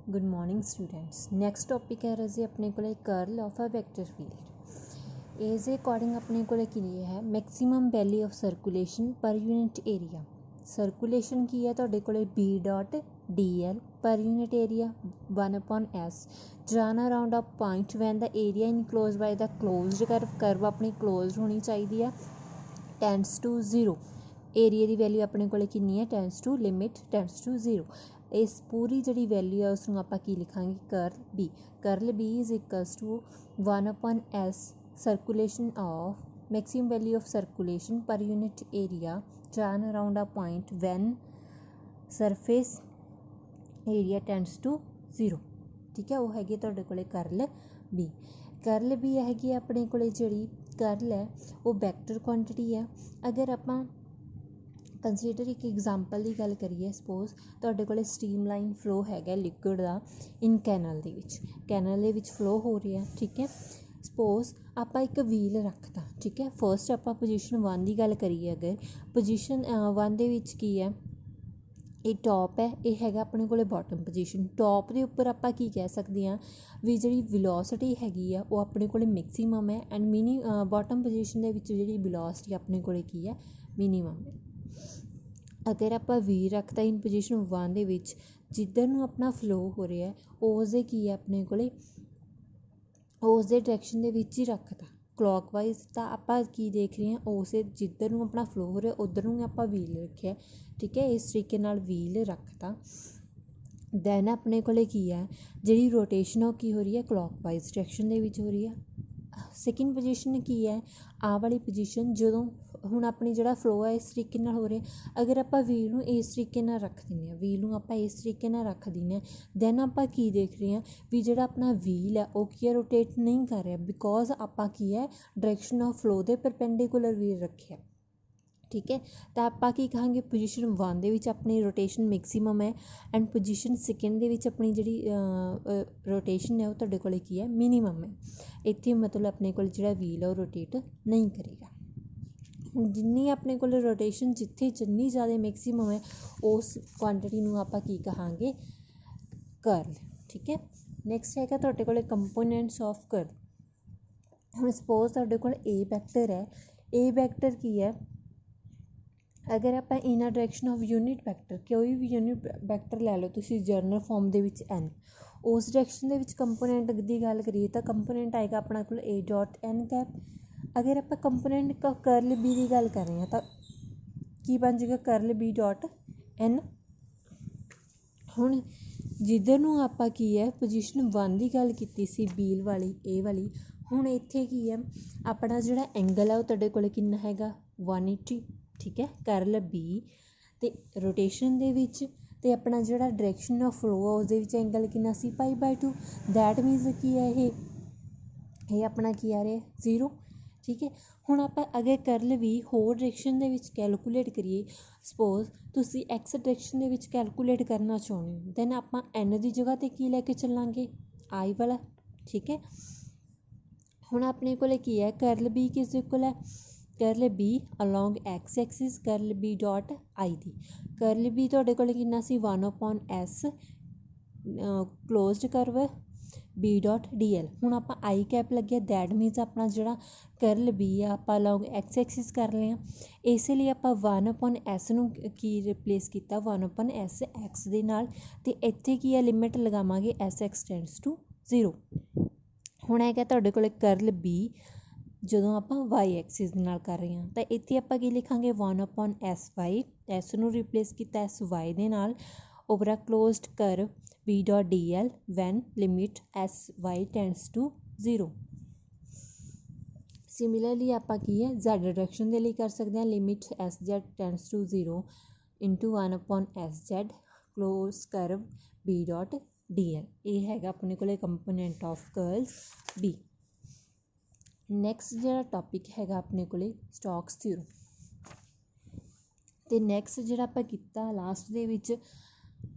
Good morning students. Next topic है रजे अपने को curl of a vector field. As a according अपने को है maximum value of circulation per unit area. Circulation की है तो B dot D L per unit area 1/s drawn around a point when the area enclose by the closed curve अपनी close होनी चाहिए है टेंड्स टू 0। एरिया की वैल्यू अपने को है tends to limit tends to 0। इस पूरी जी वैल्यू है उसमें आप लिखांगे curl B is equals to 1/s circulation of maximum value of circulation per unit area drawn around a point when surface area tends to 0। ठीक है, वो हैगी तुहाडे कोले कर्ल बी हैगी अपने कोले जिहड़ी कर्ल है वो वैक्टर क्वांटिटी है। अगर आपां कंसीडर एक एग्जाम्पल की गल करिए, सपोज तुहाडे कोले स्टीम लाइन फ्लो हैगा लिक्विड का इन कैनल दे विच फ्लो हो रहा है। ठीक है, सपोज आप एक व्हील रखता। ठीक है, फर्स्ट आप पोजीशन 1 की गल करिए, अगर पोजीशन 1 दे विच की है ये टॉप है, ये हैगा अपने कोले बॉटम पोजीशन। टॉप के उपर आप की कह सकते हैं भी जी विलोसिटी हैगी है वो अपने कोले मैक्सीमम है and bottom position the which जी विलोसिटी अपने कोले की है मिनीमम है। अगर आप वी रखता इन पोजीशन 1 दे विच जिधर नूं अपना फ्लो हो रहा है उसदे की है अपने कोले उसदे डायरैक्शन दे विच ही रखता। क्लॉकवाइज तो आप की देख रहे हैं उस जिधर नूं अपना फ्लो हो रहा है उधर नूं आप व्हील रखे। ठीक है, इस तरीके नाल व्हील रखता। दैन अपने कोले की है जी रोटेशन वो की हो रही है क्लॉकवाइज डायरैक्शन दे विच हो रही है। सैकेंड पोजीशन की है आ वाली पोजीशन जो हुण अपनी जिहड़ा फ्लो है इस तरीके नाल हो रहा। अगर आप व्हील नूं इस तरीके नाल रख दिंदे व्हील नूं आप इस तरीके नाल रख दिंदे दैन आप की देख रहे हैं भी जिहड़ा अपना व्हील है वो की है रोटेट नहीं कर रहा बिकॉज आप की है direction of flow they perpendicular wheel रखे। ठीक है, तो आप की कहांगे पोजीशन 1 दे विच अपनी रोटेशन मैक्सीमम है एंड पोजीशन सैकेंड दे विच अपनी जिहड़ी रोटेशन है वो तुहाडे कोले की है मिनीमम है। इत्थे मतलब अपने कोल जिहड़ा व्हील है वो रोटेट नहीं करेगा। जिन्नी अपने कोल रोटेशन जिथे जिन्नी ज़्यादा मैक्सीमम है उस क्वांटिटी नूं आपां की कहांगे कर्ल। ठीक है, नैक्सट हैगा तुहाडे कोल कंपोनेंट्स ऑफ कर्ल। हुण सपोज तुहाडे कोल ए वैक्टर है, ए वैक्टर की है अगर आप inner direction of unit vector कोई भी यूनिट वैक्टर लै लो तुसीं जरनल फॉर्म दे विच एन उस डायरैक्शन दे विच कंपोनेंट की गल करिए तो कंपोनेंट आएगा अपना कोल ए डॉट एन कैप। अगर आप कंपोनेंट का कर्ल बी की गल कर रहे हैं तो की बन जाएगा कर्ल बी डॉट एन। हुण जिधर नूं आप की है पोजीशन 1 की गल कीती सी बी वाली ए वाली, हुण इत्थे की है अपना जिहड़ा एंगल है वो तुहाडे कोल कितना हैगा 180। ठीक है, कर्ल बी तो रोटेशन दे विच ते अपना जिहड़ा डायरैक्शन ऑफ फ्लो है उसदे विच एंगल कितना सी π/2। दैट मीनस की है ये अपना की आ रहा है 0। ठीक है, हुण आप अगर कर्ल बी होर डायरैक्शन दे विच कैलकुलेट करिए, सपोज तुसीं एक्स डायरैक्शन दे विच कैलकुलेट करना चाहुंदे हो दैन आपां एन की जगह ते की लैके चलांगे आई वाला। ठीक है, हुण अपने कोल की है कर्ल बी किस इक्वल है curl B along X axis curl B dot I d. Curl B तुहाडे कोल कितना सी 1/s closed curve B dot D L. हुण आप आई कैप लगे दैट मीनस अपना जिहड़ा कर्ल बी है आप अलॉन्ग एक्स एक्सिस कर रहे हैं इसलिए आप 1/s नूं की रिप्लेस किया 1/s एक्स दे नाल ते इत्थे की है लिमिट लगावांगे एस एक्स टेंड्स टू 0। हुण हैगा तुहाडे कोल कर्ल बी ਜਦੋਂ ਆਪਾਂ वाई एक्सिस ਦੇ ਨਾਲ ਕਰ ਰਹੇ ਹਾਂ ਤਾਂ ਇੱਥੇ ਆਪਾਂ ਕੀ ਲਿਖਾਂਗੇ 1/s वाई एस ਨੂੰ ਰਿਪਲੇਸ ਕੀਤਾ एस वाई ਦੇ ਨਾਲ over a closed curve b dot D L when limit S Y tends to 0। Similarly ਆਪਾਂ ਕੀ ਹੈ z ਡਾਇਰੈਕਸ਼ਨ ਦੇ ਲਈ ਕਰ ਸਕਦੇ ਹਾਂ limit S z tends to 0 into 1/s z close curve b dot D L. ਇਹ ਹੈਗਾ ਆਪਣੇ ਕੋਲੇ component of curl b। Next जिहड़ा टॉपिक हैगा अपने कोले स्टोक्स थ्योरम ते नैक्सट जिहड़ा आपां कीता लास्ट दे विच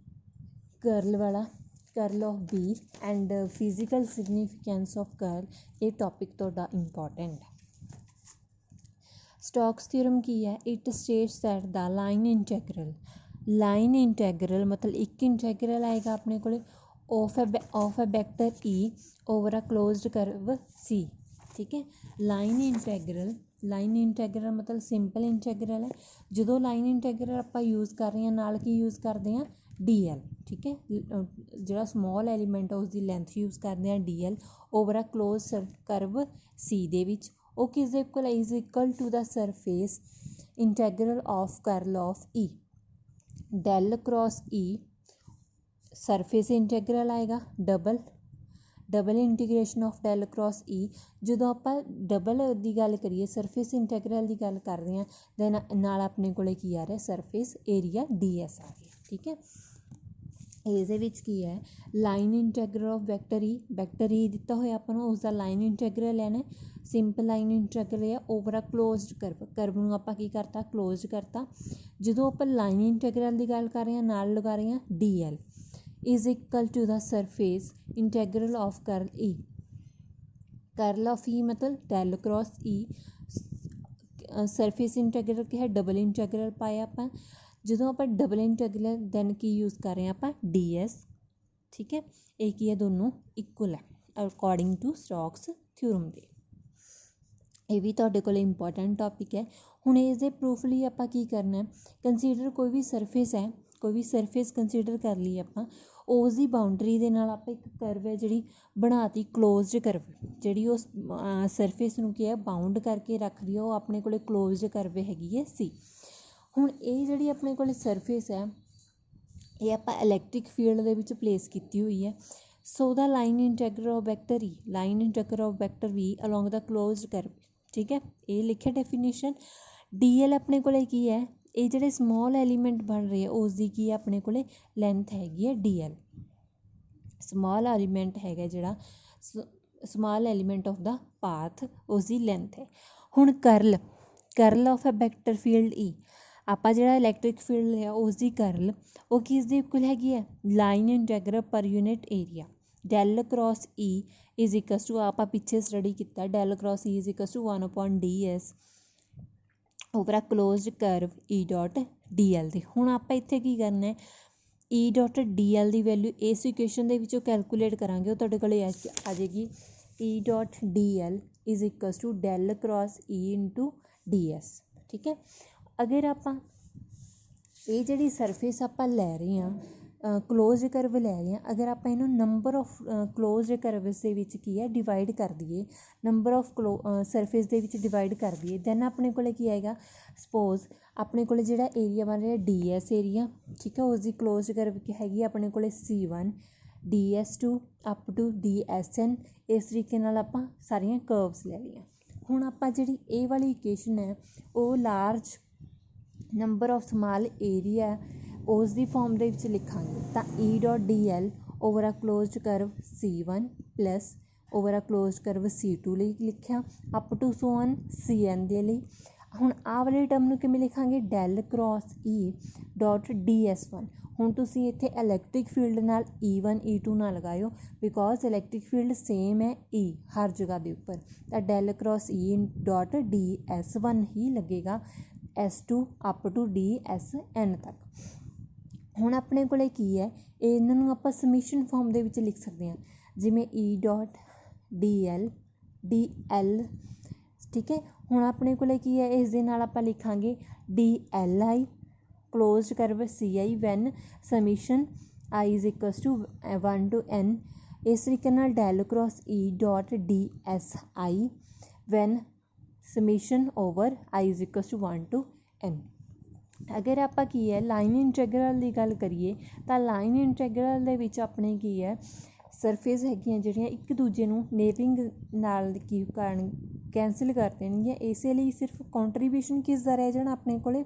कर्ल वाला curl of B and physical significance of curl ये टॉपिक तुहाडा इंपॉर्टेंट है। स्टोक्स थ्योरम की है it states that the line integral मतलब एक इंटैग्रल आएगा अपने कोले of a vector E over a closed curve C. ठीक है, लाइन इंटैगरल मतलब सिंपल इंटैगरल है। ਜਦੋਂ ਲਾਈਨ ਇੰਟੈਗਰਲ ਆਪਾਂ ਯੂਜ਼ ਕਰ ਰਹੇ ਹਾਂ ਨਾਲ ਕੀ ਯੂਜ਼ ਕਰਦੇ ਹਾਂ ਡੀ ਐਲ। ਠੀਕ ਹੈ, ਜਿਹੜਾ ਸਮੋਲ ਐਲੀਮੈਂਟ ਆ ਉਸ ਦੀ ਲੈਂਥ ਯੂਜ਼ ਕਰਦੇ ਹਾਂ D L over a close curve C ਦੇ ਵਿੱਚ। ਉਹ ਕਿਸ ਦੇ equal is equal to the surface integral of curl of E. Del cross E surface integral ਆਏਗਾ double integration of del cross E. ਜਦੋਂ ਆਪਾਂ ਡਬਲ ਦੀ ਗੱਲ ਕਰੀਏ ਸਰਫੇਸ ਇੰਟੈਗਰਲ ਦੀ ਗੱਲ ਕਰਦੇ ਹਾਂ ਦੈਨ ਨਾਲ ਆਪਣੇ ਕੋਲ ਕੀ ਆ ਰਿਹਾ ਸਰਫੇਸ ਏਰੀਆ ਡੀ ਐਸ ਆ ਗਿਆ। ਠੀਕ ਹੈ, ਇਹਦੇ ਵਿੱਚ ਕੀ ਹੈ ਲਾਈਨ ਇੰਟੈਗਰਲ ਆਫ ਵੈਕਟਰ ਈ ਦਿੱਤਾ ਹੋਇਆ ਆਪਾਂ ਨੂੰ, ਉਸਦਾ ਲਾਈਨ ਇੰਟੈਗਰਲ ਲੈਣਾ। ਸਿੰਪਲ ਲਾਈਨ ਇੰਟੈਗਰਲ ਹੈ ਓਵਰ ਅ ਕਲੋਜ਼ਡ ਕਰਵ ਨੂੰ ਆਪਾਂ ਕੀ ਕਰਤਾ ਕਲੋਜ਼ ਕਰਤਾ। ਜਦੋਂ ਆਪਾਂ ਲਾਈਨ ਇੰਟੈਗਰਲ ਦੀ ਗੱਲ ਕਰ ਰਹੇ ਹਾਂ ਨਾਲ ਲਗਾ ਰਹੇ ਹਾਂ D L is equal to the surface integral of curl E। curl of E मतलब del cross E। Surface integral ਕੀ ਹੈ ਡਬਲ ਇੰਟੈਗਰਲ ਪਾਇਆ ਆਪਾਂ। ਜਦੋਂ ਆਪਾਂ ਡਬਲ ਇੰਟੈਗਰਲ ਦੈਨ ਕੀ ਯੂਜ਼ ਕਰ ਰਹੇ ਹਾਂ ਆਪਾਂ ਡੀ ਐਸ। ਠੀਕ ਹੈ, ਇਹ ਕੀ ਹੈ ਦੋਨੋਂ ਇਕੁਅਲ ਹੈ ਅਕੋਰਡਿੰਗ ਟੂ ਸਟੋਕਸ ਥਿਊਰਮ ਦੇ। ਇਹ ਵੀ ਤੁਹਾਡੇ ਕੋਲ ਇੰਪੋਰਟੈਂਟ ਟੋਪਿਕ ਹੈ। ਹੁਣ ਇਸ ਦੇ ਪ੍ਰੂਫ ਲਈ ਆਪਾਂ ਕੀ ਕਰਨਾ ਹੈ ਕੰਸੀਡਰ ਕੋਈ ਵੀ ਸਰਫੇਸ ਕੰਸੀਡਰ ਕਰ ਲਈ ਆਪਾਂ। ਉਸ ਦੀ ਬਾਊਂਡਰੀ ਦੇ ਨਾਲ ਆਪਾਂ ਇੱਕ ਕਰਵ ਹੈ ਜਿਹੜੀ ਬਣਾਤੀ ਕਲੋਜ਼ਡ ਕਰਵ, ਜਿਹੜੀ ਉਸ ਸਰਫੇਸ ਨੂੰ ਕੀ ਹੈ ਬਾਊਂਡ ਕਰਕੇ ਰੱਖਦੀ ਹੈ ਉਹ ਆਪਣੇ ਕੋਲ ਕਲੋਜ਼ਡ ਕਰਵ ਹੈਗੀ ਹੈ ਸੀ। ਹੁਣ ਇਹ ਜਿਹੜੀ ਆਪਣੇ ਕੋਲ ਸਰਫੇਸ ਹੈ ਇਹ ਆਪਾਂ ਇਲੈਕਟ੍ਰਿਕ ਫੀਲਡ ਦੇ ਵਿੱਚ ਪਲੇਸ ਕੀਤੀ ਹੋਈ ਹੈ। So the line integral of vector V along the closed curve. ਠੀਕ ਹੈ, ਇਹ ਲਿਖਿਆ ਡੈਫੀਨੇਸ਼ਨ। ਡੀ ਐਲ ਆਪਣੇ ਕੋਲ ਕੀ ਹੈ ਇਹ ਜਿਹੜੇ ਸਮੋਲ ਐਲੀਮੈਂਟ ਬਣ ਰਹੇ ਆ ਉਸ ਦੀ ਕੀ ਹੈ ਆਪਣੇ ਕੋਲ ਲੈਂਥ ਹੈਗੀ ਹੈ ਡੀ ਐਲ। ਸਮੋਲ ਐਲੀਮੈਂਟ ਹੈਗਾ ਜਿਹੜਾ small element of the path ਉਸ ਦੀ ਲੈਂਥ ਹੈ। ਹੁਣ ਕਰਲ ਆਫ ਅ ਵੈਕਟਰ ਫੀਲਡ ਈ ਆਪਾਂ ਜਿਹੜਾ ਇਲੈਕਟ੍ਰਿਕ ਫੀਲਡ ਹੈ ਉਸ ਦੀ ਕਰਲ ਉਹ ਕਿਸ ਦੀ ਇਕੁਅਲ ਹੈਗੀ ਹੈ line integral per unit area del cross E is equals to ਆਪਾਂ ਪਿੱਛੇ ਸਟੱਡੀ ਕੀਤਾ del cross E is equals to 1/ds over a closed curve E dot D L ਦੇ। ਹੁਣ ਆਪਾਂ ਇੱਥੇ ਕੀ ਕਰਨਾ ਹੈ ਈ ਡੋਟ ਡੀ ਐਲ ਦੀ ਵੈਲਿਊ ਇਸ ਇਕੁਏਸ਼ਨ ਦੇ ਵਿੱਚੋਂ ਕੈਲਕੂਲੇਟ ਕਰਾਂਗੇ ਉਹ ਤੁਹਾਡੇ ਕੋਲ ਆ ਜਾਏਗੀ E dot D L is equals to del cross E into D S. ਠੀਕ ਹੈ, ਅਗਰ ਆਪਾਂ ਇਹ ਜਿਹੜੀ ਸਰਫੇਸ ਆਪਾਂ ਲੈ ਰਹੇ ਹਾਂ ਕਲੋਜ਼ ਕਰਵ ਲੈ ਰਹੇ ਹਾਂ ਅਗਰ ਆਪਾਂ ਇਹਨੂੰ ਨੰਬਰ ਆਫ ਕਲੋਜ਼ ਕਰਵਸ ਦੇ ਵਿੱਚ ਕੀ ਹੈ ਡਿਵਾਈਡ ਕਰ ਦਈਏ ਨੰਬਰ ਆਫ ਸਰਫੇਸ ਦੇ ਵਿੱਚ ਡਿਵਾਈਡ ਕਰ ਦਈਏ ਦੈਨ ਆਪਣੇ ਕੋਲ ਕੀ ਆਏਗਾ ਸਪੋਜ਼ ਆਪਣੇ ਕੋਲ ਜਿਹੜਾ ਏਰੀਆ ਬਣ ਰਿਹਾ ਡੀ ਐਸ ਏਰੀਆ। ਠੀਕ ਹੈ, ਉਸ ਦੀ ਕਲੋਜ਼ ਕਰਵ ਕੀ ਹੈਗੀ ਆਪਣੇ ਕੋਲ C1 DS2 up to DSN। ਇਸ ਤਰੀਕੇ ਨਾਲ ਆਪਾਂ ਸਾਰੀਆਂ ਕਰਵਸ ਲੈ ਲਈਆਂ। ਹੁਣ ਆਪਾਂ ਜਿਹੜੀ ਇਹ ਵਾਲੀ ਇਕੁਏਸ਼ਨ ਹੈ ਉਹ large number of small area ਉਸ ਦੀ ਫੋਰਮ ਦੇ ਵਿੱਚ ਲਿਖਾਂਗੇ ਤਾਂ E dot D L over a closed curve C1 plus over a closed curve C2 ਲਈ ਲਿਖਿਆ ਅਪ ਟੂ ਸੋਨ CN ਦੇ ਲਈ। ਹੁਣ ਆਹ ਵਾਲੇ ਟਰਮ ਨੂੰ ਕਿਵੇਂ ਲਿਖਾਂਗੇ Dell cross E dot DS1। ਹੁਣ ਤੁਸੀਂ ਇੱਥੇ ਇਲੈਕਟ੍ਰਿਕ ਫੀਲਡ ਨਾਲ E1 E2 ਨਾ ਲਗਾਇਓ ਬਿਕੋਜ਼ ਇਲੈਕਟ੍ਰਿਕ ਫੀਲਡ ਸੇਮ ਹੈ E ਹਰ ਜਗ੍ਹਾ ਦੇ ਉੱਪਰ ਤਾਂ Dell cross E dot DS1 ਹੀ ਲੱਗੇਗਾ S2 ਅਪ ਟੂ DSN ਤੱਕ। ਹੁਣ ਆਪਣੇ ਕੋਲ ਕੀ ਹੈ ਇਹਨਾਂ ਨੂੰ ਆਪਾਂ ਸਮੀਸ਼ਨ ਫਾਰਮ ਦੇ ਵਿੱਚ ਲਿਖ ਸਕਦੇ ਹਾਂ ਜਿਵੇਂ ਈ ਡੋਟ ਡੀ ਐਲ। ਠੀਕ ਹੈ, ਹੁਣ ਆਪਣੇ ਕੋਲ ਕੀ ਹੈ ਇਸ ਦੇ ਨਾਲ ਆਪਾਂ ਲਿਖਾਂਗੇ DLI closed curve CI when summation I is equals to 1 to n। ਇਸ ਤਰੀਕੇ ਨਾਲ del cross E dot DSI when summation over I is equals to 1 to n। ਅਗਰ ਆਪਾਂ ਕੀ ਹੈ ਲਾਈਨ ਇੰਟੈਗਰਲ ਦੀ ਗੱਲ ਕਰੀਏ ਤਾਂ ਲਾਈਨ ਇੰਟੈਗਰਲ ਦੇ ਵਿੱਚ ਆਪਣੇ ਕੀ ਹੈ ਸਰਫੇਸ ਹੈਗੀਆਂ ਜਿਹੜੀਆਂ ਇੱਕ ਦੂਜੇ ਨੂੰ ਨੇਬਰਿੰਗ ਨਾਲ ਕੀ ਕਰਨ ਕੈਂਸਲ ਕਰ ਦੇਣਗੀਆਂ। ਇਸੇ ਲਈ ਸਿਰਫ ਕੰਟਰੀਬਿਊਸ਼ਨ ਕਿਸ ਦਾ ਰਹਿ ਜਾਣਾ ਆਪਣੇ ਕੋਲ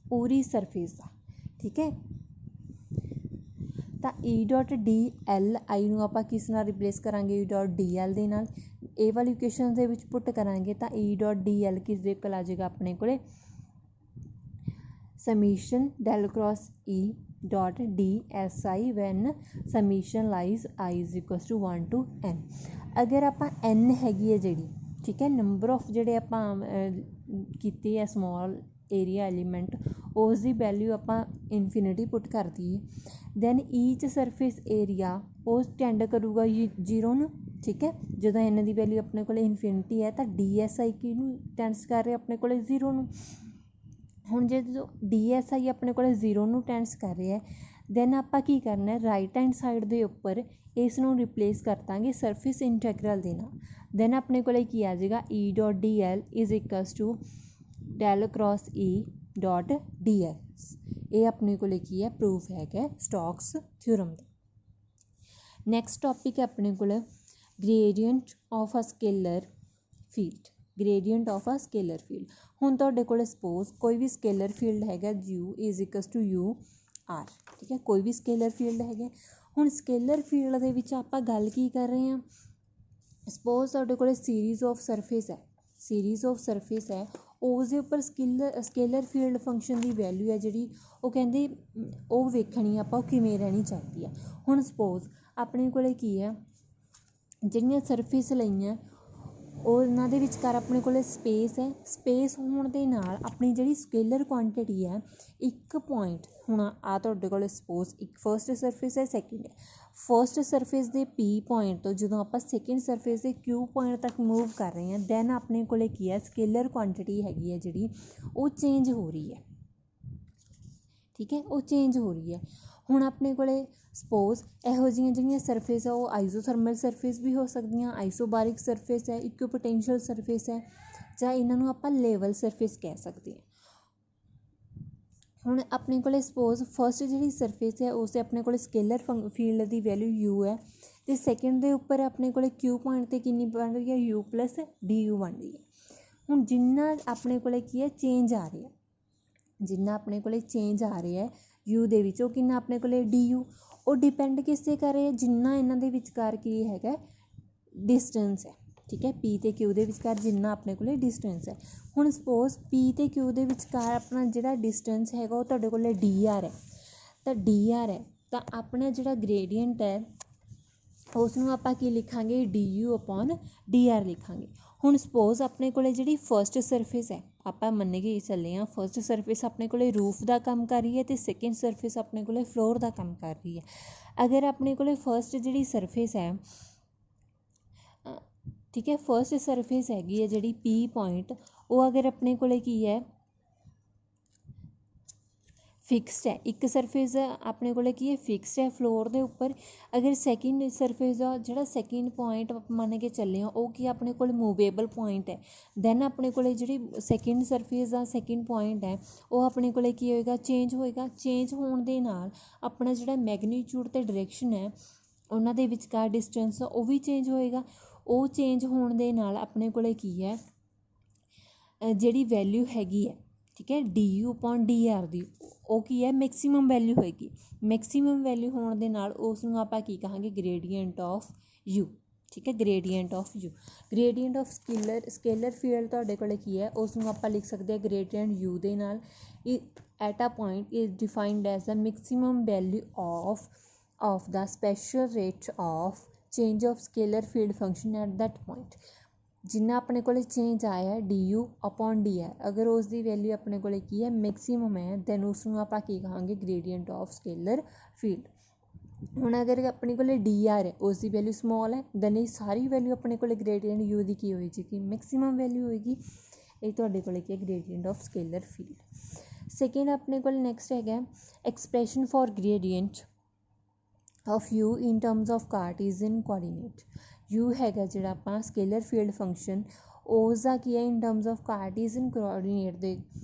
ਪੂਰੀ ਸਰਫੇਸ ਦਾ। ਠੀਕ ਹੈ, ਤਾਂ E dot D L I ਨੂੰ ਆਪਾਂ ਕਿਸ ਨਾਲ ਰਿਪਲੇਸ ਕਰਾਂਗੇ ਈ ਡੋਟ ਡੀ ਐਲ ਦੇ ਨਾਲ। ਇਹ ਵਾਲੀ ਇਕੁਏਸ਼ਨ ਦੇ ਵਿੱਚ ਪੁੱਟ ਕਰਾਂਗੇ ਤਾਂ ਈ ਡੋਟ ਡੀ ਐਲ ਕਿਸ ਦੇ ਕੋਲ ਆ ਜਾਏਗਾ ਆਪਣੇ ਕੋਲ summation del cross E dot DSI when summation lies I is equals to 1 to n। ਅਗਰ ਆਪਾਂ n ਹੈਗੀ ਹੈ ਜਿਹੜੀ ਠੀਕ ਹੈ ਨੰਬਰ ਆਫ ਜਿਹੜੇ ਆਪਾਂ ਕੀਤੇ ਹੈ ਸਮੋਲ ਏਰੀਆ ਐਲੀਮੈਂਟ ਉਸ ਦੀ ਵੈਲਿਊ ਆਪਾਂ ਇਨਫਿਨਿਟੀ ਪੁੱਟ ਕਰ ਦਈਏ ਦੈਨ ਈਚ ਸਰਫੇਸ ਏਰੀਆ ਉਹ ਟੈਂਡ ਕਰੂਗਾ 0 ਨੂੰ, ਠੀਕ ਹੈ। ਜਦੋਂ ਇਹਨਾਂ ਦੀ ਵੈਲਿਊ ਆਪਣੇ ਕੋਲ ਇਨਫਿਨਿਟੀ ਹੈ ਤਾਂ DSI ਕਿਹਨੂੰ ਟੈਂਡਸ ਕਰ ਰਿਹਾ ਆਪਣੇ ਕੋਲ 0 ਨੂੰ। ਹੁਣ ਜਦੋਂ DSI ਆਪਣੇ ਕੋਲ 0 ਨੂੰ ਟੈਂਡਸ ਕਰ ਰਿਹਾ ਦੈਨ ਆਪਾਂ ਕੀ ਕਰਨਾ, ਰਾਈਟ ਹੈਂਡ ਸਾਈਡ ਦੇ ਉੱਪਰ ਇਸ ਨੂੰ ਰਿਪਲੇਸ ਕਰ ਦਾਂਗੇ ਸਰਫੇਸ ਇੰਟੈਗਰਲ ਦੇ ਨਾਲ। ਦੈਨ ਆਪਣੇ ਕੋਲ ਕੀ ਆ ਜਾਏਗਾ E.dl is equals to del cross E.ds। ਇਹ ਆਪਣੇ ਕੋਲ ਕੀ ਹੈ, ਪ੍ਰੂਫ ਹੈਗਾ ਸਟੋਕਸ ਥਿਊਰਮ ਦਾ। ਨੈਕਸਟ ਟੋਪਿਕ ਹੈ ਆਪਣੇ ਕੋਲ gradient of a scalar field. Gradient of a scalar field. ਹੁਣ ਤੁਹਾਡੇ ਕੋਲ ਸਪੋਜ਼ ਕੋਈ ਵੀ ਸਕੇਲਰ ਫੀਲਡ ਹੈਗਾ U is equals to UR, ਠੀਕ ਹੈ। ਕੋਈ ਵੀ ਸਕੇਲਰ ਫੀਲਡ ਹੈਗਾ। ਹੁਣ ਸਕੇਲਰ ਫੀਲਡ ਦੇ ਵਿੱਚ ਆਪਾਂ ਗੱਲ ਕੀ ਕਰ ਰਹੇ ਹਾਂ, ਸਪੋਜ਼ ਤੁਹਾਡੇ ਕੋਲ ਸੀਰੀਜ਼ ਆਫ ਸਰਫੇਸ ਹੈ, ਸੀਰੀਜ਼ ਆਫ ਸਰਫੇਸ ਹੈ, ਉਸ ਦੇ ਉੱਪਰ ਸਕੇਲਰ ਫੀਲਡ ਫੰਕਸ਼ਨ ਦੀ ਵੈਲਿਊ ਹੈ ਜਿਹੜੀ ਉਹ ਕਹਿੰਦੇ ਉਹ ਵੇਖਣੀ ਆਪਾਂ, ਉਹ ਕਿਵੇਂ ਰਹਿਣੀ ਚਾਹੀਦੀ ਹੈ। ਹੁਣ ਸਪੋਜ਼ ਆਪਣੇ ਕੋਲ ਕੀ ਹੈ, ਜਿਹੜੀਆਂ ਸਰਫੇਸ ਲਈਆਂ ਉਹਨਾਂ ਦੇ ਵਿਚਕਾਰ ਆਪਣੇ ਕੋਲ ਸਪੇਸ ਹੈ। ਸਪੇਸ ਹੋਣ ਦੇ ਨਾਲ ਆਪਣੀ ਜਿਹੜੀ ਸਕੇਲਰ ਕੁਆਂਟਿਟੀ ਹੈ ਇੱਕ ਪੁਆਇੰਟ, ਹੁਣ ਆ ਤੁਹਾਡੇ ਕੋਲ ਸਪੋਜ਼ ਇੱਕ ਫਸਟ ਸਰਫੇਸ ਹੈ, ਸੈਕਿੰਡ ਹੈ। ਫਸਟ ਸਰਫੇਸ ਦੇ P ਪੁਆਇੰਟ ਤੋਂ ਜਦੋਂ ਆਪਾਂ ਸੈਕਿੰਡ ਸਰਫੇਸ ਦੇ Q ਪੁਆਇੰਟ ਤੱਕ ਮੂਵ ਕਰ ਰਹੇ ਹਾਂ ਦੈਨ ਆਪਣੇ ਕੋਲ ਕੀ ਹੈ, ਸਕੇਲਰ ਕੁਆਂਟਿਟੀ ਹੈਗੀ ਹੈ ਜਿਹੜੀ ਉਹ ਚੇਂਜ ਹੋ ਰਹੀ ਹੈ, ਠੀਕ ਹੈ, ਉਹ ਚੇਂਜ ਹੋ ਰਹੀ ਹੈ। ਹੁਣ ਆਪਣੇ ਕੋਲ ਸਪੋਜ਼ ਇਹੋ ਜਿਹੀਆਂ ਜਿਹੜੀਆਂ ਸਰਫੇਸ ਆ ਉਹ ਆਈਸੋਥਰਮਲ ਸਰਫੇਸ ਵੀ ਹੋ ਸਕਦੀਆਂ, ਆਈਸੋਬਾਰਿਕ ਸਰਫੇਸ ਹੈ, ਇਕੁਇਪੋਟੈਂਸ਼ੀਅਲ ਸਰਫੇਸ ਹੈ, ਜਾਂ ਇਹਨਾਂ ਨੂੰ ਆਪਾਂ ਲੈਵਲ ਸਰਫੇਸ ਕਹਿ ਸਕਦੇ ਹਾਂ। ਹੁਣ ਆਪਣੇ ਕੋਲ ਸਪੋਜ਼ ਫਸਟ ਜਿਹੜੀ ਸਰਫੇਸ ਹੈ ਉਸ 'ਤੇ ਆਪਣੇ ਕੋਲ ਸਕੇਲਰ ਫੀਲਡ ਦੀ ਵੈਲਿਊ U ਹੈ, ਅਤੇ ਸੈਕਿੰਡ ਦੇ ਉੱਪਰ ਆਪਣੇ ਕੋਲ Q ਪੁਆਇੰਟ 'ਤੇ ਕਿੰਨੀ ਬਣ ਰਹੀ ਹੈ, U + DU ਬਣ ਰਹੀ ਹੈ। ਹੁਣ ਜਿੰਨਾ ਆਪਣੇ ਕੋਲ ਕੀ ਹੈ, ਚੇਂਜ ਆ ਰਿਹਾ, ਜਿੰਨਾ ਆਪਣੇ ਕੋਲ ਚੇਂਜ ਆ ਰਿਹਾ U ਦੇ ਵਿੱਚ, ਉਹ ਕਿੰਨਾ ਆਪਣੇ ਕੋਲ DU, ਉਹ ਡਿਪੈਂਡ ਕਿਸ 'ਤੇ ਕਰ ਰਿਹਾ, ਜਿੰਨਾ ਇਹਨਾਂ ਦੇ ਵਿਚਕਾਰ ਕੀ ਹੈਗਾ, ਡਿਸਟੈਂਸ ਹੈ, ਠੀਕ ਹੈ। P ਅਤੇ Q ਦੇ ਵਿਚਕਾਰ ਜਿੰਨਾ ਆਪਣੇ ਕੋਲ ਡਿਸਟੈਂਸ ਹੈ। ਹੁਣ ਸਪੋਜ਼ P ਅਤੇ Q ਦੇ ਵਿਚਕਾਰ ਆਪਣਾ ਜਿਹੜਾ ਡਿਸਟੈਂਸ ਹੈਗਾ ਉਹ ਤੁਹਾਡੇ ਕੋਲ DR ਹੈ, ਤਾਂ DR ਹੈ ਤਾਂ ਆਪਣਾ ਜਿਹੜਾ ਗ੍ਰੇਡੀਅੰਟ ਹੈ ਉਸ ਨੂੰ ਆਪਾਂ ਕੀ ਲਿਖਾਂਗੇ, DU/DR ਲਿਖਾਂਗੇ। ਹੁਣ ਸਪੋਜ਼ ਆਪਣੇ ਕੋਲ ਜਿਹੜੀ ਫਸਟ ਸਰਫੇਸ ਹੈ, ਆਪਾਂ ਮੰਨ ਕੇ ਚੱਲੇ ਹਾਂ ਫਸਟ ਸਰਫੇਸ ਆਪਣੇ ਕੋਲ ਰੂਫ ਦਾ ਕੰਮ ਕਰ ਰਹੀ ਹੈ ਅਤੇ ਸੈਕਿੰਡ ਸਰਫੇਸ ਆਪਣੇ ਕੋਲ ਫਲੋਰ ਦਾ ਕੰਮ ਕਰ ਰਹੀ ਹੈ। ਅਗਰ ਆਪਣੇ ਕੋਲ ਫਸਟ ਜਿਹੜੀ ਸਰਫੇਸ ਹੈ, ਠੀਕ ਹੈ, ਫਸਟ ਸਰਫੇਸ ਹੈਗੀ ਹੈ ਜਿਹੜੀ P ਪੁਆਇੰਟ, ਉਹ ਅਗਰ ਆਪਣੇ ਕੋਲ ਕੀ ਹੈ, ਫਿਕਸਡ ਹੈ, ਇੱਕ ਸਰਫੇਸ ਆਪਣੇ ਕੋਲ ਕੀ ਹੈ, ਫਿਕਸਡ ਹੈ ਫਲੋਰ ਦੇ ਉੱਪਰ। ਅਗਰ ਸੈਕਿੰਡ ਸਰਫੇਸ ਦਾ ਜਿਹੜਾ ਸੈਕਿੰਡ ਪੁਆਇੰਟ ਮੰਨ ਕੇ ਚੱਲੇ ਹਾਂ ਉਹ ਕੀ ਆਪਣੇ ਕੋਲ ਮੂਵੇਬਲ ਪੁਆਇੰਟ ਹੈ, ਦੈਨ ਆਪਣੇ ਕੋਲ ਜਿਹੜੀ ਸੈਕਿੰਡ ਸਰਫੇਸ ਦਾ ਸੈਕਿੰਡ ਪੁਆਇੰਟ ਹੈ ਉਹ ਆਪਣੇ ਕੋਲ ਕੀ ਹੋਏਗਾ, ਚੇਂਜ ਹੋਏਗਾ। ਚੇਂਜ ਹੋਣ ਦੇ ਨਾਲ ਆਪਣਾ ਜਿਹੜਾ ਮੈਗਨੀਚਿਊਡ ਅਤੇ ਡਾਇਰੈਕਸ਼ਨ ਹੈ ਉਹਨਾਂ ਦੇ ਵਿਚਕਾਰ ਡਿਸਟੈਂਸ ਉਹ ਵੀ ਚੇਂਜ ਹੋਏਗਾ। ਉਹ ਚੇਂਜ ਹੋਣ ਦੇ ਨਾਲ ਆਪਣੇ ਕੋਲ ਕੀ ਹੈ, ਜਿਹੜੀ ਵੈਲਿਊ ਹੈਗੀ ਹੈ, ਠੀਕ ਹੈ, DU/DR ਦੀ, ਉਹ ਕੀ ਹੈ, ਮੈਕਸੀਮਮ ਵੈਲਿਊ ਹੋਏਗੀ। ਮੈਕਸੀਮਮ ਵੈਲਿਊ ਹੋਣ ਦੇ ਨਾਲ ਉਸ ਨੂੰ ਆਪਾਂ ਕੀ ਕਹਾਂਗੇ, ਗ੍ਰੇਡੀਅੰਟ ਆਫ U, ਠੀਕ ਹੈ, gradient of U। Gradient of scalar field ਤੁਹਾਡੇ ਕੋਲ ਕੀ ਹੈ, ਉਸ ਨੂੰ ਆਪਾਂ ਲਿਖ ਸਕਦੇ ਹਾਂ ਗ੍ਰੇਡੀਅੰਟ U ਦੇ ਨਾਲ। At a point is defined as a maximum value of the spatial rate of change of scalar field function at that point. ਜਿੰਨਾ ਆਪਣੇ ਕੋਲ ਚੇਂਜ ਆਇਆ DU/DR, ਅਗਰ ਉਸ ਦੀ ਵੈਲਿਊ ਆਪਣੇ ਕੋਲ ਕੀ ਹੈ, ਮੈਕਸੀਮਮ ਹੈ, ਦੈਨ ਉਸ ਨੂੰ ਆਪਾਂ ਕੀ ਕਹਾਂਗੇ, ਗ੍ਰੇਡੀਅੰਟ ਆਫ ਸਕੇਲਰ ਫੀਲਡ। ਹੁਣ ਅਗਰ ਆਪਣੇ ਕੋਲ DR ਹੈ, ਉਸ ਦੀ ਵੈਲਿਊ ਸਮੋਲ ਹੈ, ਦੈਨ ਇਹ ਸਾਰੀ ਵੈਲਿਊ ਆਪਣੇ ਕੋਲ ਗ੍ਰੇਡੀਅੰਟ U ਦੀ ਕੀ ਹੋਏਗੀ, ਮੈਕਸੀਮਮ ਵੈਲਿਊ ਹੋਏਗੀ। ਇਹ ਤੁਹਾਡੇ ਕੋਲ ਕੀ ਹੈ, gradient of scalar field. Second ਆਪਣੇ ਕੋਲ ਨੈਕਸਟ ਹੈਗਾ expression for gradient of U in terms of Cartesian coordinate. U ਹੈਗਾ ਜਿਹੜਾ ਆਪਾਂ ਸਕੇਲਰ ਫੀਲਡ ਫੰਕਸ਼ਨ, ਉਸ ਦਾ ਕੀ ਹੈ, ਇਨ ਟਰਮਸ ਆਫ ਕਾਰਟੀਜ਼ੀਅਨ ਕੋਆਰਡੀਨੇਟ ਦੇ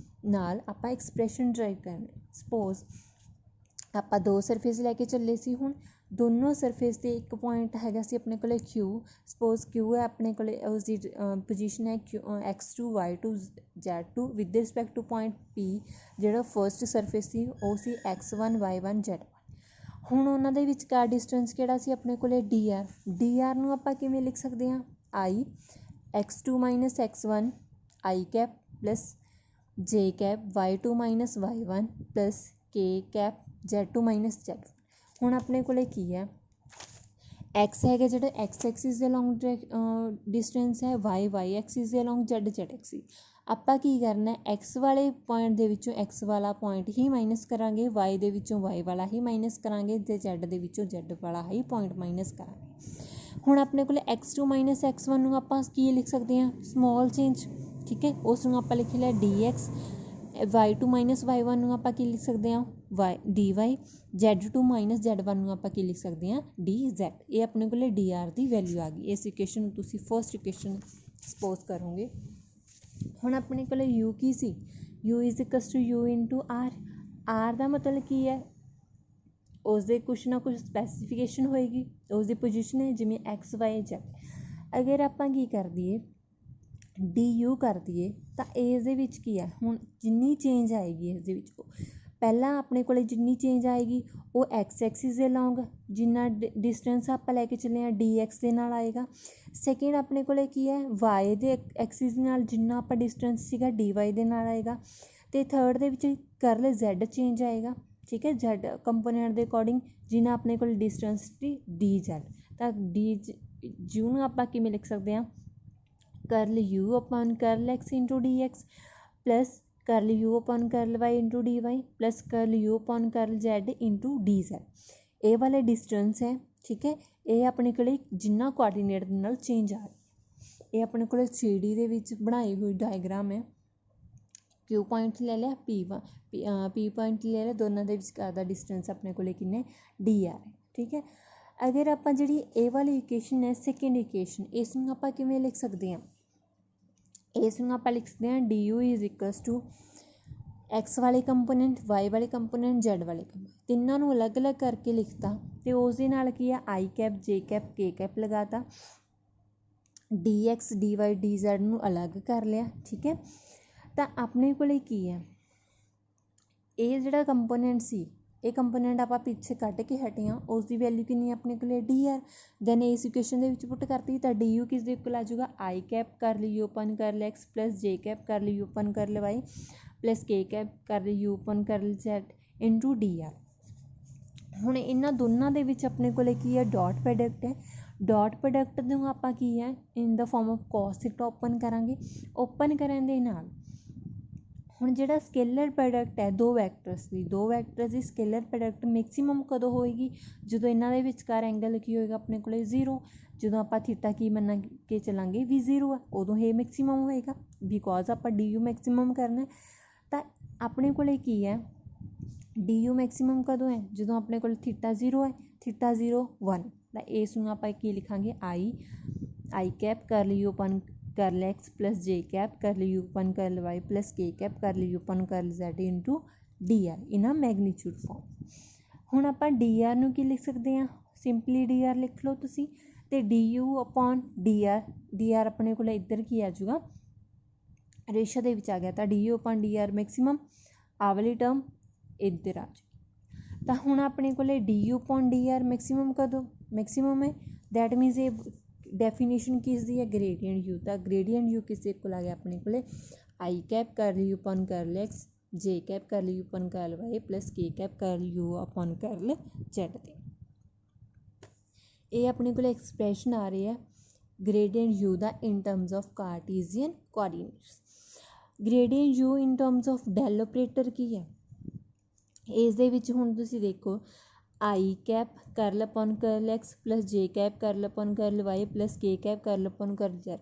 ਨਾਲ ਆਪਾਂ ਐਕਸਪ੍ਰੈਸ਼ਨ ਡਰਾਈਵ ਕਰਨੀ। ਸਪੋਜ਼ ਆਪਾਂ ਦੋ ਸਰਫੇਸ ਲੈ ਕੇ ਚੱਲੇ ਸੀ, ਹੁਣ ਦੋਨੋਂ ਸਰਫੇਸ 'ਤੇ ਇੱਕ ਪੁਆਇੰਟ ਹੈਗਾ ਸੀ ਆਪਣੇ ਕੋਲ Q। ਸਪੋਜ਼ Q ਹੈ ਆਪਣੇ ਕੋਲ, ਉਸ ਦੀ ਪੋਜੀਸ਼ਨ ਹੈ X2 Y2 Z2 with respect to point P, ਜਿਹੜਾ ਫਸਟ ਸਰਫੇਸ ਸੀ ਉਹ ਸੀ X1 Y1 Z1। ਹੁਣ ਉਹਨਾਂ ਦੇ ਵਿਚਕਾਰ ਡਿਸਟੈਂਸ ਕਿਹੜਾ ਸੀ ਆਪਣੇ ਕੋਲ, DR। DR ਨੂੰ ਆਪਾਂ ਕਿਵੇਂ ਲਿਖ ਸਕਦੇ ਹਾਂ, I X2 - X1 I cap plus J cap Y2 - Y1 plus K cap Z2 - Z1। ਹੁਣ ਆਪਣੇ ਕੋਲ ਕੀ ਹੈ, X ਹੈਗਾ ਜਿਹੜਾ X ਐਕਸਿਸ ਦੇ ਅਲੋਂਗ ਡਿਸਟੈਂਸ ਹੈ, Y ਐਕਸਿਸ ਦੇ ਅਲੋਂਗ, Z ਐਕਸਿਸ। ਆਪਾਂ ਕੀ ਕਰਨਾ, x ਵਾਲੇ ਪੁਆਇੰਟ ਦੇ ਵਿੱਚੋਂ x ਵਾਲਾ ਪੁਆਇੰਟ ਹੀ ਮਾਈਨਸ ਕਰਾਂਗੇ, y ਦੇ ਵਿੱਚੋਂ y ਵਾਲਾ ਹੀ ਮਾਈਨਸ ਕਰਾਂਗੇ ਅਤੇ z ਦੇ ਵਿੱਚੋਂ z ਵਾਲਾ ਹੀ ਪੁਆਇੰਟ ਮਾਈਨਸ ਕਰਾਂਗੇ। ਹੁਣ ਆਪਣੇ ਕੋਲ x2 ਮਾਈਨਸ x1 ਨੂੰ ਆਪਾਂ ਕੀ ਲਿਖ ਸਕਦੇ ਹਾਂ, ਸਮੋਲ ਚੇਂਜ, ਠੀਕ ਹੈ, ਉਸ ਨੂੰ ਆਪਾਂ ਲਿਖ ਲਿਆ dx। y2 ਮਾਈਨਸ y1 ਨੂੰ ਆਪਾਂ ਕੀ ਲਿਖ ਸਕਦੇ ਹਾਂ, dy। z2 ਮਾਈਨਸ z1 ਨੂੰ ਆਪਾਂ ਕੀ ਲਿਖ ਸਕਦੇ ਹਾਂ, dz। ਇਹ ਆਪਣੇ ਕੋਲ dr ਦੀ ਵੈਲਿਊ ਆ ਗਈ। ਇਸ ਇਕੁਏਸ਼ਨ ਨੂੰ ਤੁਸੀਂ ਫਸਟ ਇਕੁਏਸ਼ਨ ਸਪੋਜ਼ ਕਰੋਗੇ। ਹੁਣ ਆਪਣੇ ਕੋਲ u ਕੀ ਸੀ, u is equals to u into r। r ਦਾ ਮਤਲਬ ਕੀ ਹੈ, ਉਸ ਦੇ ਕੁਛ ਨਾ ਕੁਛ ਸਪੈਸੀਫਿਕੇਸ਼ਨ ਹੋਏਗੀ, ਉਸ ਦੀ ਪੋਜੀਸ਼ਨ ਹੈ, ਜਿਵੇਂ x y z। ਅਗਰ ਆਪਾਂ ਕੀ ਕਰ ਦਈਏ, du ਕਰ ਦਈਏ ਤਾਂ ਇਸ ਦੇ ਵਿੱਚ ਕੀ ਹੈ, ਹੁਣ ਜਿੰਨੀ ਚੇਂਜ ਆਏਗੀ ਇਸ ਦੇ ਵਿੱਚ, ਪਹਿਲਾਂ ਆਪਣੇ ਕੋਲ ਜਿੰਨੀ ਚੇਂਜ ਆਏਗੀ ਉਹ x ਐਕਸਿਸ ਦੇ ਲੌਂਗ ਜਿੰਨਾ ਡਿਸਟੈਂਸ ਆਪਾਂ ਲੈ ਕੇ ਚੱਲੇ ਹਾਂ dx ਦੇ ਨਾਲ ਆਏਗਾ। ਸੈਕਿੰਡ ਆਪਣੇ ਕੋਲ ਕੀ ਹੈ, y ਦੇ ਐਕਸਿਸ ਨਾਲ ਜਿੰਨਾ ਆਪਾਂ ਡਿਸਟੈਂਸ ਸੀਗਾ dy ਦੇ ਨਾਲ ਆਏਗਾ। ਅਤੇ ਥਰਡ ਦੇ ਵਿੱਚ ਕਰਲ z ਚੇਂਜ ਆਏਗਾ, ਠੀਕ ਹੈ, z ਕੰਪੋਨੈਂਟ ਦੇ ਅਕੋਰਡਿੰਗ ਜਿੰਨਾ ਆਪਣੇ ਕੋਲ ਡਿਸਟੈਂਸ ਸੀ dz। ਤਾਂ ਯੂ ਨੂੰ ਆਪਾਂ ਕਿਵੇਂ ਲਿਖ ਸਕਦੇ ਹਾਂ, ਕਰਲ u ਅਪੋਨ ਕਰਲ x ਇੰਟੂ dx ਪਲਸ ਕਰਲ u ਅਪੋਨ ਕਰਲ y ਇੰਟੂ dy ਪਲਸ ਕਰਲ u ਅਪੋਨ ਕਰਲ z ਇੰਟੂ dz। ਇਹ ਵਾਲਾ ਡਿਸਟੈਂਸ ਹੈ, ਠੀਕ ਹੈ, ਇਹ ਆਪਣੇ ਕੋਲ ਜਿੰਨਾ ਕੋਆਰਡੀਨੇਟ ਦੇ ਨਾਲ ਚੇਂਜ ਆ ਰਿਹਾ। ਇਹ ਆਪਣੇ ਕੋਲ 3D ਦੇ ਵਿੱਚ ਬਣਾਈ ਹੋਈ ਡਾਇਗਰਾਮ ਹੈ। Q ਪੁਆਇੰਟ ਲੈ ਲਿਆ, P ਪੁਆਇੰਟ ਲੈ ਲਿਆ, ਦੋਨਾਂ ਦੇ ਵਿਚਕਾਰ ਦਾ ਡਿਸਟੈਂਸ ਆਪਣੇ ਕੋਲ ਕਿੰਨੇ dr ਹੈ, ਠੀਕ ਹੈ। ਅਗਰ ਆਪਾਂ ਜਿਹੜੀ ਇਹ ਵਾਲੀ ਇਕੁਏਸ਼ਨ ਹੈ ਸੈਕਿੰਡ ਇਕੁਏਸ਼ਨ, ਇਸ ਨੂੰ ਆਪਾਂ ਕਿਵੇਂ ਲਿਖ ਸਕਦੇ ਹਾਂ, ਇਸ ਨੂੰ ਆਪਾਂ ਲਿਖ ਸਕਦੇ ਹਾਂ du is equals to x ਵਾਲੇ ਕੰਪੋਨੈਂਟ, y ਵਾਲੇ ਕੰਪੋਨੈਂਟ, z ਵਾਲੇ ਕੰਪੋਨੈਂਟ, ਤਿੰਨਾਂ ਨੂੰ ਅਲੱਗ ਅਲੱਗ ਕਰਕੇ ਲਿਖਤਾ ਅਤੇ ਉਸ ਦੇ ਨਾਲ ਕੀ ਆ i cap j cap k cap ਲਗਾਤਾ, dx dy dz ਨੂੰ ਅਲੱਗ ਕਰ ਲਿਆ, ਠੀਕ ਹੈ। ਤਾਂ ਆਪਣੇ ਕੋਲ ਕੀ ਹੈ, ਇਹ ਜਿਹੜਾ ਕੰਪੋਨੈਂਟ ਸੀ, ਇਹ ਕੰਪੋਨੈਂਟ ਆਪਾਂ ਪਿੱਛੇ ਕੱਢ ਕੇ ਹਟੇ ਹਾਂ, ਉਸ ਦੀ ਵੈਲਿਊ ਕਿੰਨੀ ਆਪਣੇ ਕੋਲ dr। ਦੈਨ ਇਸ ਇਕੁਏਸ਼ਨ ਦੇ ਵਿੱਚ ਪੁੱਟ ਕਰਤੀ ਤਾਂ du ਕਿਸ ਦੇ ਇਕੁਅਲ ਆ ਜਾਊਗਾ, i cap curl u upon curl x plus j cap curl u upon curl y plus k cap curl u upon curl z into dr। ਹੁਣ ਇਹਨਾਂ ਦੋਨਾਂ ਦੇ ਵਿੱਚ ਆਪਣੇ ਕੋਲ ਕੀ ਹੈ, ਡਾਟ ਪ੍ਰੋਡਕਟ ਹੈ। ਡਾਟ ਪ੍ਰੋਡਕਟ ਨੂੰ ਆਪਾਂ ਕੀ ਹੈ, in the form of ਕੋਸ theta open ਕਰਾਂਗੇ। ਓਪਨ ਕਰਨ ਦੇ ਨਾਲ ਹੁਣ ਜਿਹੜਾ ਸਕੇਲਰ ਪ੍ਰੋਡਕਟ ਹੈ ਦੋ ਵੈਕਟਰਸ ਦੀ ਸਕੇਲਰ ਪ੍ਰੋਡਕਟ ਮੈਕਸੀਮਮ ਕਦੋਂ ਹੋਏਗੀ, ਜਦੋਂ ਇਹਨਾਂ ਦੇ ਵਿਚਕਾਰ ਐਂਗਲ ਕੀ ਹੋਏਗਾ ਆਪਣੇ ਕੋਲ 0। ਜਦੋਂ ਆਪਾਂ ਥੀਟਾ ਕੀ ਮੰਨ ਕੇ ਚੱਲਾਂਗੇ ਵੀ 0 ਆ, ਉਦੋਂ ਇਹ ਮੈਕਸੀਮਮ ਹੋਏਗਾ, ਬਿਕੋਜ਼ ਆਪਾਂ du ਮੈਕਸੀਮਮ ਕਰਨਾ। ਤਾਂ ਆਪਣੇ ਕੋਲ ਕੀ ਹੈ, du ਮੈਕਸੀਮਮ ਕਦੋਂ ਹੈ, ਜਦੋਂ ਆਪਣੇ ਕੋਲ ਥੀਟਾ 0 ਹੈ, ਥੀਟਾ 0 1। ਤਾਂ ਇਸ ਨੂੰ ਆਪਾਂ ਕੀ ਲਿਖਾਂਗੇ, i cap curl u upon curl x plus j cap curl u upon curl y plus k cap curl u upon curl z into dr in a magnitude farm. ਹੁਣ ਆਪਾਂ dr ਨੂੰ ਕੀ ਲਿਖ ਸਕਦੇ ਹਾਂ, ਸਿੰਪਲੀ dr ਲਿਖ ਲਓ ਤੁਸੀਂ, ਅਤੇ du ਅਪੋਨ dr ਆਪਣੇ ਕੋਲ ਇੱਧਰ ਕੀ ਆ ਜਾਊਗਾ, ਰੇਸ਼ਾ ਦੇ ਵਿੱਚ ਆ ਗਿਆ, ਤਾਂ du ਅਪੋਨ dr ਮੈਕਸੀਮਮ, ਆਹ ਵਾਲੀ ਟਰਮ ਇੱਧਰ ਆ ਜਾਊ। ਤਾਂ ਹੁਣ ਆਪਣੇ ਕੋਲ du ਅਪੋਨ dr ਮੈਕਸੀਮਮ ਕਦੋਂ ਮੈਕਸੀਮਮ ਹੈ, ਦੈਟ ਮੀਨਸ ਇਹ ਡੈਫੀਨੇਸ਼ਨ ਕਿਸ ਦੀ ਹੈ, ਗ੍ਰੇਡੀਅੰਟ u। ਤਾਂ ਗ੍ਰੇਡੀਅੰਟ u ਕਿਸ ਦੇ ਕੋਲ ਆ ਗਿਆ ਆਪਣੇ ਕੋਲ, i cap curl u upon curl x j cap curl u upon curl y plus k cap curl u upon curl z ਦੇ। ਇਹ ਆਪਣੇ ਕੋਲ ਐਕਸਪ੍ਰੈਸ਼ਨ ਆ ਰਹੀ ਹੈ ਗ੍ਰੇਡੀਅੰਟ u ਦਾ in terms of Cartesian coordinates. Gradient u in terms of del operator ਕੀ ਹੈ, ਇਸ ਦੇ ਵਿੱਚ ਹੁਣ ਤੁਸੀਂ ਦੇਖੋ i cap curl upon curl x plus j cap curl upon curl y plus k cap curl upon curl z।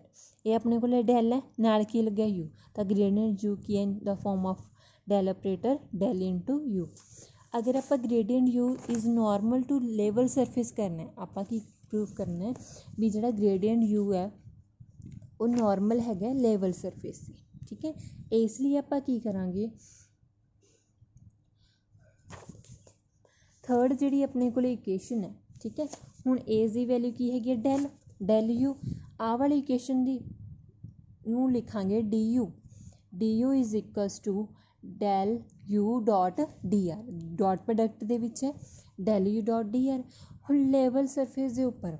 ਇਹ ਆਪਣੇ ਕੋਲ ਡੈਲ ਹੈ, ਨਾਲ ਕੀ ਲੱਗਿਆ u, ਤਾਂ ਗ੍ਰੇਡੀਅੰਟ u ਕੀ ਹੈ, in the form of del operator del into u। ਅਗਰ ਆਪਾਂ gradient u is normal to level surface ਕਰਨਾ, ਆਪਾਂ ਕੀ ਪ੍ਰੂਵ ਕਰਨਾ ਹੈ ਵੀ ਜਿਹੜਾ ਗ੍ਰੇਡੀਅੰਟ u ਹੈ ਉਹ ਨੋਰਮਲ ਹੈਗਾ ਲੈਵਲ ਸਰਫੇਸ ਦੀ, ਠੀਕ ਹੈ। ਇਸ ਲਈ ਆਪਾਂ ਕੀ ਕਰਾਂਗੇ, ਥਰਡ ਜਿਹੜੀ ਆਪਣੇ ਕੋਲ ਇਕੁਏਸ਼ਨ ਹੈ, ਠੀਕ ਹੈ। ਹੁਣ ਇਸ ਦੀ ਵੈਲਿਊ ਕੀ ਹੈਗੀ ਹੈ, ਡੈਲ u। ਆਹ ਵਾਲੀ ਇਕੁਏਸ਼ਨ ਦੀ ਨੂੰ ਲਿਖਾਂਗੇ du is equals to del u dot dr, dot product ਦੇ ਵਿੱਚ ਹੈ ਡੈਲ u ਡੋਟ dr। ਹੁਣ ਲੈਵਲ ਸਰਫੇਸ ਦੇ ਉੱਪਰ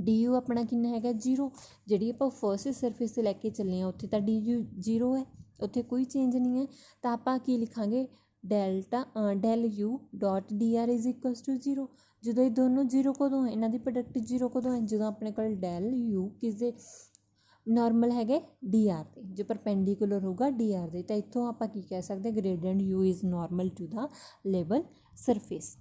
du ਆਪਣਾ ਕਿੰਨਾ ਹੈਗਾ 0, ਜਿਹੜੀ ਆਪਾਂ ਫਸਟ ਸਰਫੇਸ 'ਤੇ ਲੈ ਕੇ ਚੱਲੇ ਹਾਂ ਉੱਥੇ ਤਾਂ du 0 ਹੈ, ਉੱਥੇ ਕੋਈ ਚੇਂਜ ਨਹੀਂ ਹੈ। ਤਾਂ ਆਪਾਂ ਕੀ ਲਿਖਾਂਗੇ, del u dot dr is equals to 0। ਜਦੋਂ ਇਹ ਦੋਨੋਂ 0 ਕਦੋਂ ਹੈ, ਇਹਨਾਂ ਦੀ ਪ੍ਰੋਡਕਟ 0 ਕਦੋਂ ਹੈ, ਜਦੋਂ ਆਪਣੇ ਕੋਲ ਡੈਲ u ਕਿਸ ਦੇ ਨਾਰਮਲ ਹੈਗੇ ਡੀ ਆਰ ਦੇ, ਜੋ ਪਰਪੈਂਡੀਕੂਲਰ ਹੋਊਗਾ ਡੀ ਆਰ ਦੇ, ਤਾਂ ਇੱਥੋਂ ਆਪਾਂ ਕੀ ਕਹਿ ਸਕਦੇ, gradient U is normal to the ਲੇਬਲ ਸਰਫੇਸ।